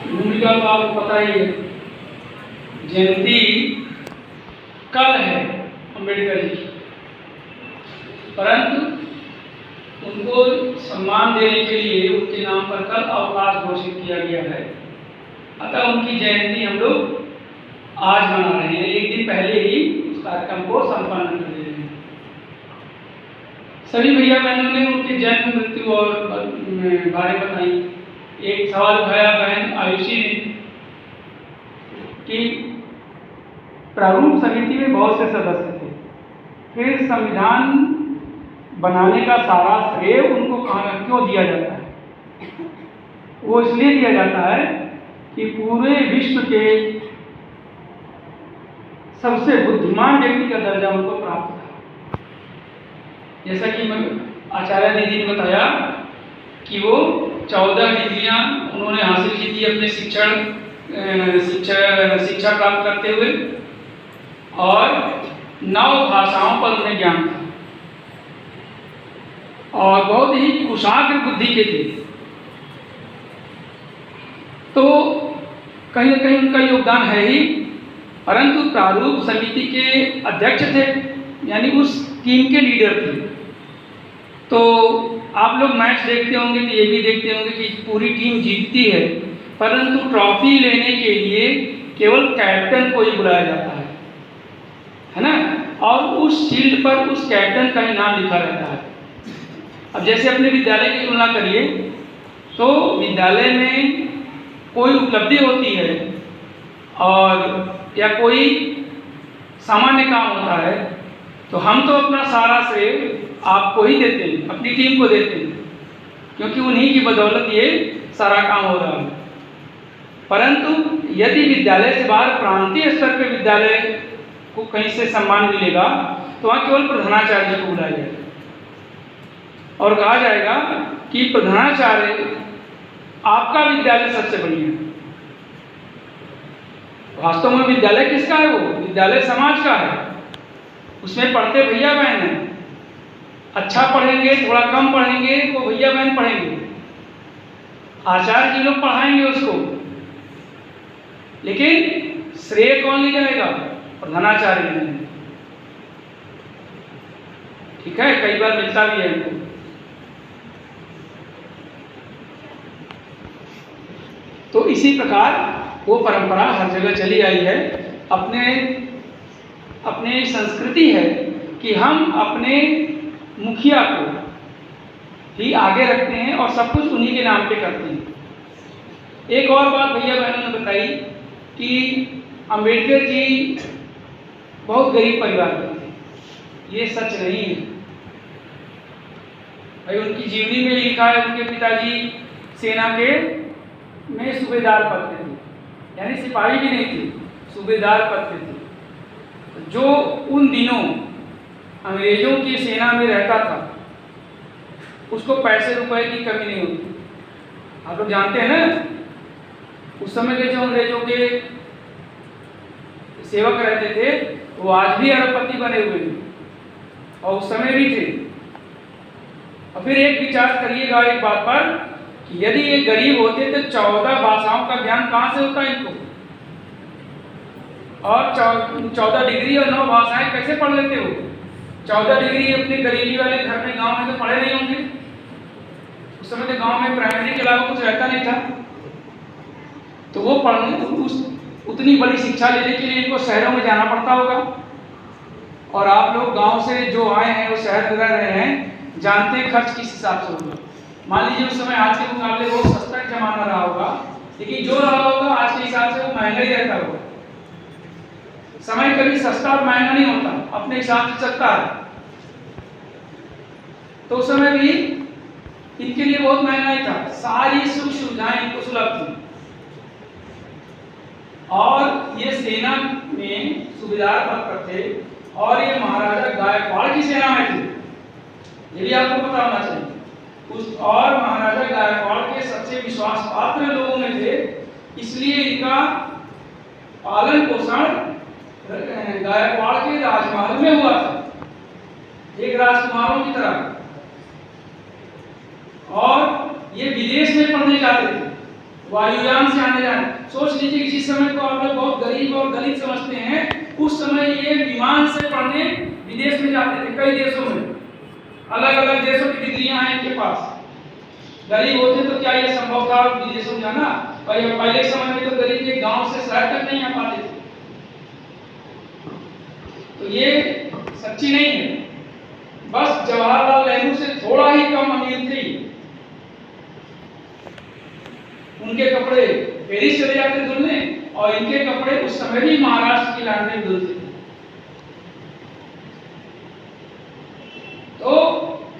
भूमिका तो आपको पता ही है। जयंती कल है अम्बेडकर जी की, परंतु उनको सम्मान देने के लिए उनके नाम पर कल अवकाश घोषित किया गया है। अतः उनकी जयंती हम लोग आज मना रहे हैं, एक दिन पहले ही उस कार्यक्रम को संपन्न कर रहे हैं। सभी भैया बहनों ने उनके जन्म मृत्यु और बारे बताई। एक सवाल उठाया बहन आयुषी ने कि प्रारूप समिति में बहुत से सदस्य थे, फिर संविधान बनाने का सारा श्रेय उनको क्यों दिया जाता है? वो इसलिए दिया जाता है कि पूरे विश्व के सबसे बुद्धिमान व्यक्ति का दर्जा उनको प्राप्त था। जैसा कि आचार्य दीदी ने बताया कि वो 14 डिग्रियां उन्होंने हासिल की थी अपने शिक्षा प्राप्त करते हुए, और 9 भाषाओं पर उन्हें ज्ञान था, और बहुत ही कुशाग्र बुद्धि के थे। तो कहीं न कहीं उनका योगदान है ही, परंतु प्रारूप समिति के अध्यक्ष थे, यानी उस टीम के लीडर थे। तो आप लोग मैच देखते होंगे तो ये भी देखते होंगे कि पूरी टीम जीतती है, परंतु ट्रॉफी लेने के लिए केवल कैप्टन को ही बुलाया जाता है ना? और उस शील्ड पर उस कैप्टन का ही नाम लिखा रहता है। अब जैसे अपने विद्यालय की तुलना करिए, तो विद्यालय में कोई उपलब्धि होती है और या कोई सामान्य काम होता है, तो हम तो अपना सारा श्रेय आपको ही देते हैं, अपनी टीम को देते हैं, क्योंकि उन्हीं की बदौलत ये सारा काम हो रहा है। परंतु यदि विद्यालय से बाहर प्रांतीय स्तर पर विद्यालय को कहीं से सम्मान मिलेगा, तो वहाँ केवल प्रधानाचार्य को बुलाया जाएगा और कहा जाएगा कि प्रधानाचार्य आपका विद्यालय सबसे बढ़िया है। वास्तव में विद्यालय किसका है? वो विद्यालय समाज का है, उसमें पढ़ते भैया बहन हैं। अच्छा पढ़ेंगे, थोड़ा कम पढ़ेंगे, वो भैया बहन पढ़ेंगे, आचार्य जी लोग पढ़ाएंगे उसको, लेकिन श्रेय कौन ले जाएगा? प्रधानाचार्य ने। ठीक है, कई बार मिलता भी है इनको। तो इसी प्रकार वो परंपरा हर जगह चली आई है। अपने संस्कृति है कि हम अपने मुखिया को ही आगे रखते हैं और सब कुछ उन्हीं के नाम पे करते हैं। एक और बात भैया बहनों ने बताई कि अम्बेडकर जी बहुत गरीब परिवार के थे। ये सच नहीं है भाई। उनकी जीवनी में लिखा है उनके पिताजी सेना के में सूबेदार पद पे थे, यानी सिपाही भी नहीं थे, सूबेदार पद पे थे। जो उन दिनों अंग्रेजों की सेना में रहता था, उसको पैसे रुपए की कमी नहीं होती। आप लोग जानते हैं ना, उस समय के जो अंग्रेजों के सेवक रहते थे, वो आज भी अरबपति बने हुए हैं और उस समय भी थे। और फिर एक विचार करिएगा एक बात पर कि यदि ये गरीब होते तो 14 भाषाओं का ज्ञान कहाँ से होता इनको, और 14 डिग्री और 9 भाषाएं कैसे पढ़ लेते हो? 14 डिग्री अपने गरीबी वाले घर में गांव में तो पढ़े नहीं होंगे। उस समय तो गांव में प्राइमरी के अलावा कुछ रहता नहीं था, तो वो पढ़ने उतनी बड़ी शिक्षा लेने के लिए इनको शहरों में जाना पड़ता होगा। और आप लोग गांव से जो आए हैं, वो शहर में रह रहे हैं, जानते हैं खर्च किस हिसाब से होगा। मान लीजिए उस समय आज के मुकाबले बहुत सस्ता जमाना रहा होगा, लेकिन जो रहा होगा आज के हिसाब से वो महंगा ही रहता होगा। समय कभी सस्ता और महंगा नहीं होता, अपने हिसाब से चलता है। तो उस समय भी इनके लिए बहुत महंगा ही था, सारी सुख सुविधाएं इनको सुलभ थी। और ये सेना में सूबेदार पद पर थे, और ये महाराजा गायकवाड़ की सेना में थे, ये भी आपको पता होना चाहिए। और महाराजा गायकवाड़ के सबसे विश्वास पात्र लोगों में थे, इसलिए इनका पालन पोषण गायकवाड़ के राजमहल में हुआ था, एक राजकुमारों की तरह। और ये विदेश में पढ़ने जाते थे, वायुयान से आने जाने। सोच लीजिए कि जिस समय को आप लोग बहुत गरीब और दलित समझते हैं, उस समय ये विमान से पढ़ने विदेश में जाते थे, कई देशों में, अलग अलग देशों की डिग्रियां हैं इनके पास। गरीब होते तो क्या ये संभव था विदेशों में जाना? और ये पहले समय में तो गरीब के गांव से शहर तक नहीं आ पाते थे। तो ये सच्ची नहीं है। बस जवाहरलाल नेहरू से थोड़ा ही कम अमीर थे। उनके कपड़े पेरिस चले जाते धुलने, और इनके कपड़े उस समय भी महाराष्ट्र की लैंड में धुलते थे। तो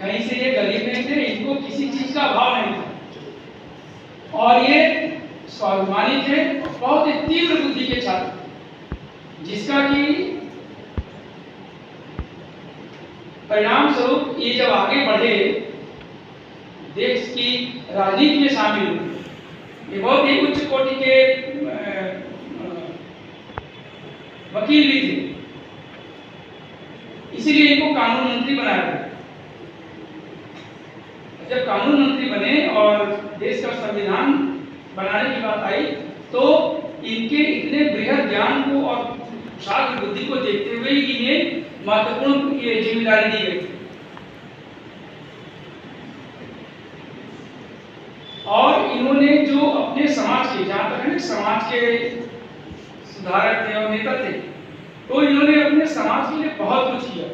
कहीं से ये गरीब नहीं थे, इनको किसी चीज का अभाव नहीं था, और ये स्वाभिमानी थे, बहुत ही तीव्र बुद्धि के छात्र, जिसका कि परिणाम स्वरूप ये जब आगे बढ़े, देश की राजनीति में शामिल हुए। ये बहुत ही उच्च कोटि के वकील भी थे, इसीलिए इनको कानून मंत्री बनाया गया। जब कानून मंत्री बने और देश का संविधान बनाने की बात आई, तो इनके इतने बृहद ज्ञान को और शास्त्र बुद्धि को देखते हुए इन्हें महत्वपूर्ण ये जिम्मेदारी दी गई। और इन्होंने जो अपने समाज के, जहां तक है समाज के सुधारक थे और नेता थे, तो इन्होंने अपने समाज के लिए बहुत कुछ किया।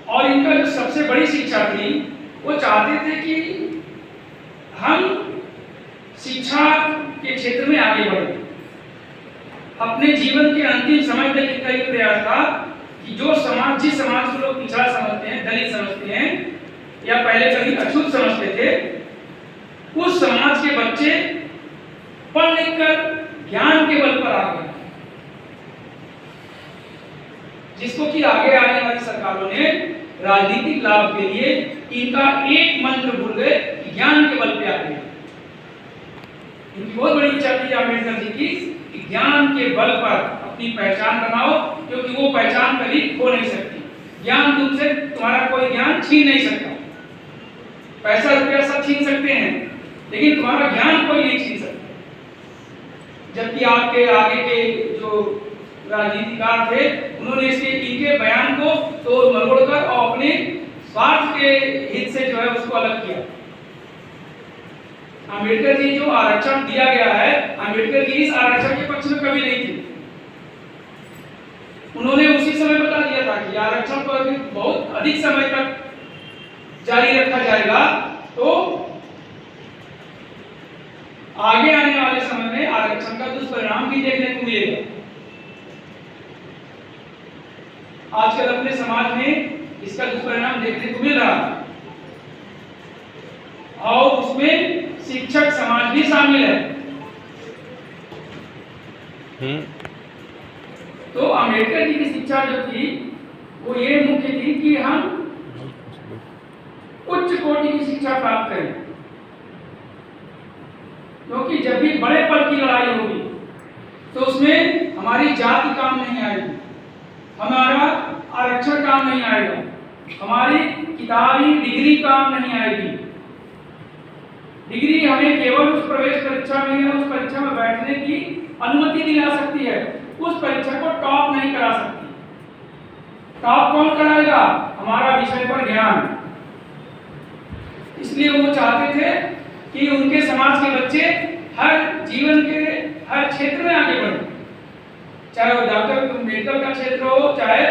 और इनका जो सबसे बड़ी शिक्षा थी, वो चाहते थे कि हम शिक्षा के क्षेत्र में आगे बढ़े। अपने जीवन के अंतिम समय तक इनका ये प्रयास था कि जो समाज, जिस समाज को लोग पिछड़ा समझते हैं, दलित समझते हैं, या पहले कभी अछूत समझते थे, उस समाज के बच्चे पढ़ लिख कर ज्ञान के बल पर आ गए, जिसको कि आगे आने वाली सरकारों ने राजनीतिक लाभ के लिए इनका एक मंत्र भूल गए कि ज्ञान के बल पे आ गए। इनकी बहुत बड़ी इच्छा थी अम्बेडकर जी की कि ज्ञान के बल पर अपनी पहचान बनाओ, क्योंकि वो पहचान कभी खो नहीं सकती। ज्ञान तुमसे, तुम्हारा कोई ज्ञान छीन नहीं सकता। पैसा रुपया सब छीन सकते हैं, लेकिन तुम्हारा ज्ञान कोई नहीं छीन सकता। जबकि आपके आगे के जो राजनीतिकार थे, उन्होंने इनके बयान को तोड़ मरोड़ कर और अपने स्वार्थ के हित से जो है उसको अलग किया। अम्बेडकर जी जो आरक्षण दिया गया है, अम्बेडकर जी इस आरक्षण के पक्ष में कभी नहीं थे। उन्होंने उसी समय बता दिया था कि आरक्षण को अगर बहुत अधिक समय तक जारी रखा जाएगा तो आगे आने वाले समय में आरक्षण का दुष्परिणाम भी देखने को मिलेगा। आजकल अपने समाज में इसका दुष्परिणाम देखने को मिल रहा है, और उसमें शिक्षक समाज भी शामिल है। तो अम्बेडकर जी की शिक्षा जो थी वो ये मुख्य थी कि हम उच्च कोटि की शिक्षा प्राप्त करें, क्योंकि जब भी बड़े पद की लड़ाई होगी तो उसमें हमारी जाति काम नहीं आएगी, हमारा आरक्षण काम नहीं आएगा, हमारी किताबी डिग्री काम नहीं आएगी। डिग्री हमें केवल उस प्रवेश परीक्षा में या उस परीक्षा में बैठने की अनुमति दिला सकती है, उस परीक्षा को टॉप नहीं करा सकती। टॉप कौन कराएगा? हमारा विषय पर ज्ञान। इसलिए वो चाहते थे कि उनके समाज के बच्चे हर जीवन के हर क्षेत्र में आगे बढ़े, चाहे वो डॉक्टर मेडिकल का क्षेत्र हो, चाहे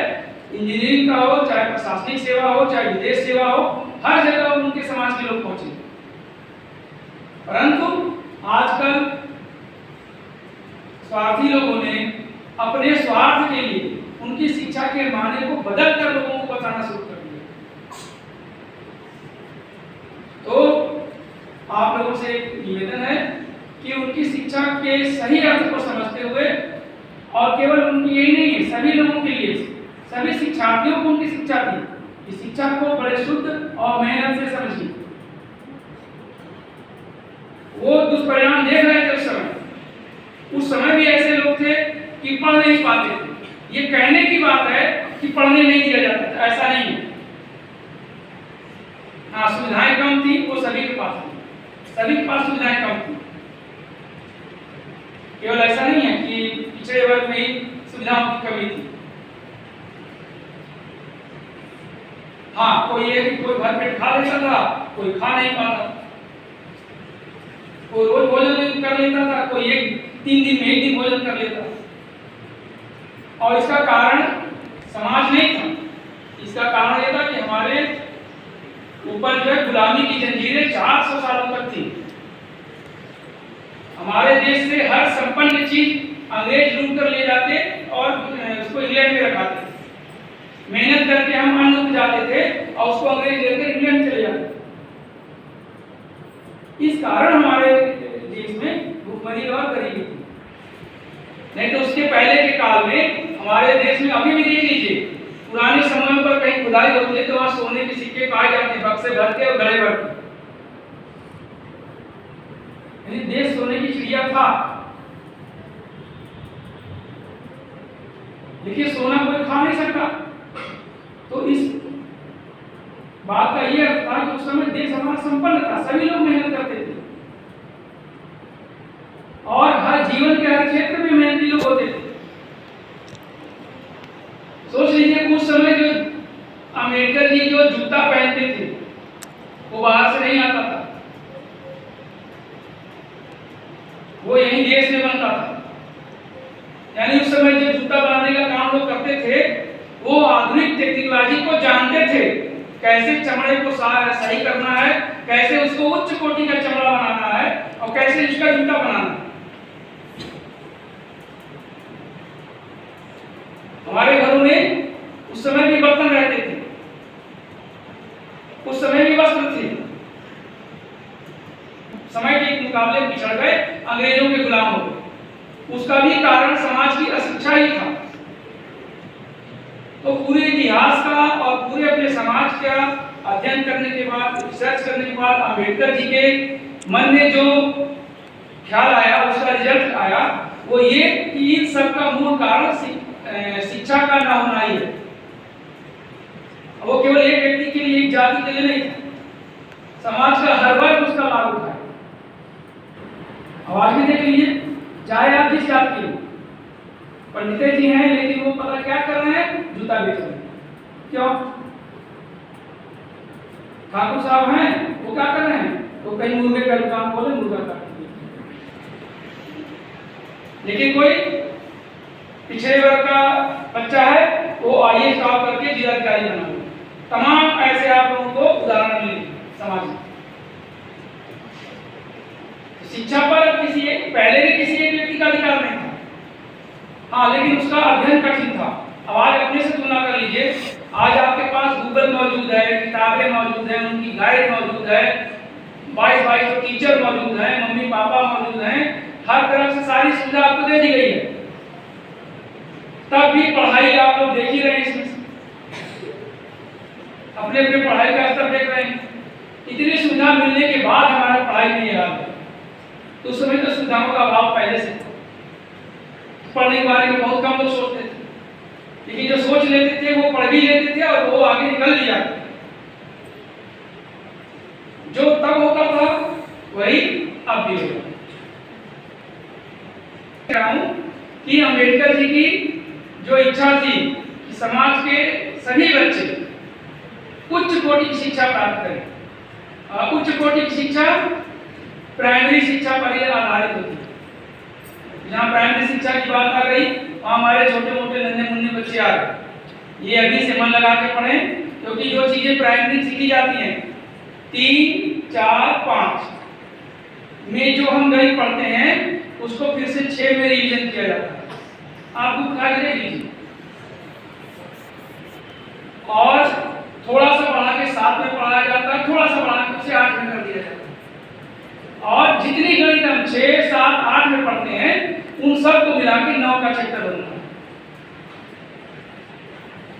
इंजीनियरिंग का हो, चाहे प्रशासनिक सेवा हो, चाहे विदेश सेवा हो, हर जगह उनके समाज के लोग पहुंचे। परंतु आजकल स्वार्थी लोगों ने अपने स्वार्थ के लिए उनकी शिक्षा के माने को बदल कर लोगों को बताना शुरू कर दिया। तो आप लोगों से एक निवेदन है कि उनकी शिक्षा के सही अर्थ को समझते हुए, और केवल उनकी यही नहीं है, सभी लोगों के लिए, सभी शिक्षार्थियों को उनकी शिक्षा थी, इस शिक्षा को बड़े शुद्ध और मेहनत से समझिए। वो दुष्परिणाम देख रहे थे उस समय भी ऐसे लोग थे कि पढ़ नहीं पाते थे। ये कहने की बात है कि पढ़ने नहीं दिया जाता था, ऐसा नहीं है। हाँ, सुविधाएं कम थी, वो सभी के पास थी, सभी के पास सुविधाएं कम थी। केवल ऐसा नहीं है कि पिछड़े वर्ग में ही सुविधाओं की कमी थी। हाँ, कोई भरपेट खा लेता था, कोई खा नहीं पाता, कोई रोज भोजन कर लेता था, कोई 3 दिन में 1 दिन भोजन कर लेता। और इसका कारण समाज नहीं था, इसका कारण यह था कि हमारे ऊपर जो है गुलामी की जंजीरें 400 सालों तक थी। हमारे देश से हर संपन्न चीज अंग्रेज लूट कर ले जाते और उसको इंग्लैंड में रखाते। मेहनत करके हम अन्न उपजाते थे और उसको अंग्रेज लेकर इंग्लैंड चले जाते। इस कारण हमारे देश में भूखमरी और गरीबी थी। नहीं तो उसके पहले के काल में हमारे देश में अभी भी देख लीजिए, पुराने समय पर कहीं खुदाई होती है तो वहां सोने के सिक्के पाए जाते हैं, बक्से भर के और घड़े भर के। देश सोने की चिड़िया था। देखिए, सोना कोई खा नहीं सकता, तो इस बात का यह अर्थ था कि उस समय देश हमारा संपन्न था, सभी लोग मेहनत करते थे और हर जीवन के हर क्षेत्र में मेहनती लोग होते थे। सोच लीजिए, उस समय जो अम्बेडकर जी जो जूता पहनते थे वो बाहर से नहीं आता था, वो यही देश में बनता था। यानी उस समय जो जूता बनाने का काम लोग करते थे वो आधुनिक टेक्नोलॉजी को जानते थे, कैसे चमड़े को सही करना है, कैसे उसको उच्च कोटि का चमड़ा बनाना है और कैसे इसका जूता बनाना है। हमारे घरों में उस समय भी बर्तन रहते थे, उस समय भी वस्त्र थे। समय के मुकाबले पिछड़ गए, अंग्रेजों के गुलाम हो गए। उसका भी कारण समाज की अशिक्षा ही था। तो पूरे इतिहास का और पूरे अपने समाज का अध्ययन करने के बाद, रिसर्च करने के बाद अम्बेडकर जी के मन में जो ख्याल आया, उसका रिजल्ट आया, वो ये कि इन सब का मूल कारण शिक्षा का ना होना ही है। वो केवल एक व्यक्ति के लिए, एक जाति के लिए नहीं था, समाज का हर वर्ग उसका लाभ उठाए। आवाज में देख लीजिए, चाहे आप जिस जात के, पंडित जी हैं लेकिन वो पता क्या कर रहे हैं, जूता बेच रहे हैं। क्यों? ठाकुर साहब हैं, वो क्या कर रहे हैं, वो कहीं मुर्गे का दुकान खोले, मुर्गा काट। लेकिन कोई पिछड़े वर्ग का बच्चा है, वो IAS टॉप करके जिलाधिकारी बना हुआ। तमाम ऐसे आप लोगों को उदाहरण मिले समाज में। शिक्षा पर पहले भी किसी एक व्यक्ति का अधिकार नहीं था, हाँ, लेकिन उसका अध्ययन कठिन था। अब आज अपने से तुलना कर लीजिए, आज आपके पास गूगल मौजूद है, किताबें मौजूद हैं, उनकी गाइड मौजूद है, 22 टीचर मौजूद हैं, मम्मी पापा मौजूद हैं, हर तरफ से सारी सुविधा आपको दे दी गई है। तब भी पढ़ाई आप लोग देख ही रहे हैं, इसमें अपने अपने पढ़ाई का स्तर देख रहे हैं। इतनी सुविधा मिलने के बाद हमारा पढ़ाई नहीं याद है, तो उस समय तो सुविधाओं का अभाव पहले से था। पढ़ने के बारे में बहुत कम लोग सोचते थे, लेकिन जो सोच लेते थे वो पढ़ भी लेते थे और वो आगे निकल भी जाते थे। जो तब होता था वही अब भी होगा। कि अम्बेडकर जी की जो इच्छा थी कि समाज के सभी बच्चे उच्च कोटि की शिक्षा प्राप्त करें। उच्च कोटि की शिक्षा प्राइमरी शिक्षा पर ही आधारित होती है। जहाँ प्राइमरी शिक्षा की बात आ गई, वहाँ हमारे छोटे मोटे नन्हे मुन्ने बच्चे आ गए। ये अभी से मन लगा के पढ़ें, क्योंकि जो चीजें प्राइमरी सीखी जाती हैं 3, 4, 5 में जो हम गणित पढ़ते हैं, उसको फिर से 6 में रिवीजन किया जाता है। आप बुक उठा के देख लीजिए, और थोड़ा सा बढ़ा के 7 में पढ़ाया जाता है, थोड़ा सा बढ़ा के उसे 8 में कर दिया जाता है। और जितनी गणित हम 6, 7, 8 में पढ़ते हैं, उन सब को मिला के 9 का चैप्टर बनता है,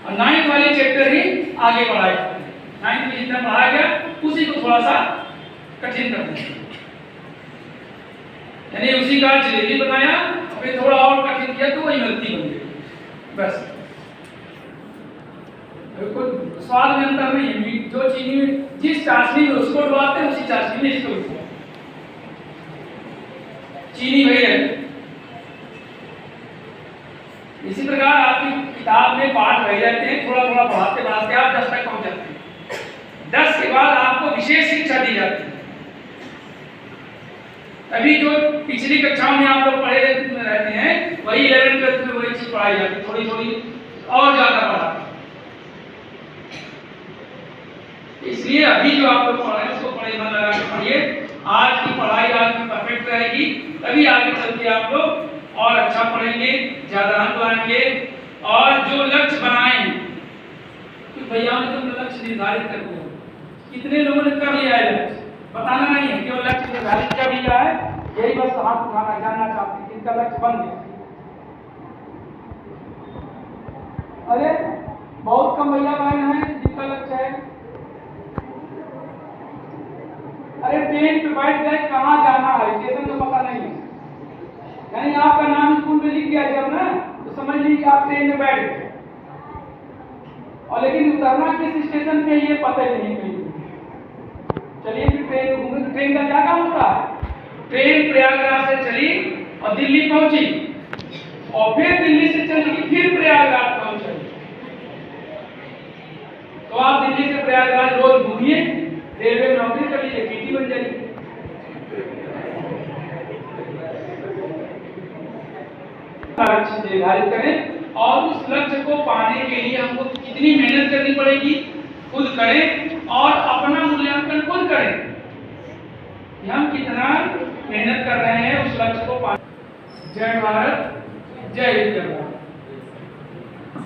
और 9th वाले चैप्टर ही आगे बढ़ाए जाते हैं। 9th में जितना पढ़ाया गया उसी को थोड़ा सा कठिन कर दिया, यानी उसी का जलेबी बनाया, फिर थोड़ा और कठिन किया तो वही इमरती बन गई। बस कोई स्वाद में अंतर नहीं है। जो चीनी में जिस चाशनी में उसको डुबाते हैं, उसी चाशनी में इसको डुबाते हैं। चीनी वही है। इसी प्रकार आपकी किताब में पाठ रह जाते हैं, थोड़ा थोड़ा पढ़ाते पढ़ाते आप 10 तक पहुंच जाते हैं। 10 के बाद आपको विशेष शिक्षा दी जाती है। अभी जो पिछली कक्षाओं में आप लोग पढ़े रहते हैं वही 11th 12th में वही चीज पढ़ाई जाती है, थोड़ी थोड़ी और ज्यादा पढ़ाते हैं। इसलिए अभी जो आप लोग पढ़ रहे हैं उसको पढ़े मन लगा के पढ़िए। आज की पढ़ाई आज में परफेक्ट रहेगी, तभी आगे चल के आप लोग और अच्छा पढ़ेंगे, ज्यादा अंक लाएंगे। और जो लक्ष्य बनाए हैं कि भैया ने तुम लक्ष्य निर्धारित कर दिया, कितने लोगों ने कर लिया है लक्ष्य बताना नहीं है, केवल लक्ष्य निर्धारित कर लिया है, यही बस हाथ उठाना जानना चाहते हैं इनका लक्ष्य बन गया। अरे बहुत कम भैया बहन है जिनका लक्ष्य है। अरे ट्रेन पे बैठ गए, कहाँ जाना है स्टेशन तो पता नहीं है, यानी आपका नाम स्कूल में लिख दिया जब ना तो समझ लीजिए आप ट्रेन में बैठ गए, और लेकिन उतरना किस स्टेशन पे ये पता ही नहीं कहीं। चलिए फिर ट्रेन घूमे, तो ट्रेन का क्या काम होता है? ट्रेन प्रयागराज से चली और दिल्ली पहुंची, और फिर दिल्ली से चलेगी फिर प्रयागराज पहुंचेगी। तो आप दिल्ली से प्रयागराज रोज घूमिए, रेलवे में नौकरी कर लीजिए, टीटी बन जाएगी। लक्ष्य निर्धारित करें और उस लक्ष्य को पाने के लिए हमको कितनी मेहनत करनी पड़ेगी खुद करें, और अपना मूल्यांकन खुद करें कि हम कितना मेहनत कर रहे हैं उस लक्ष्य को पाने। जय भारत, जय हिंद।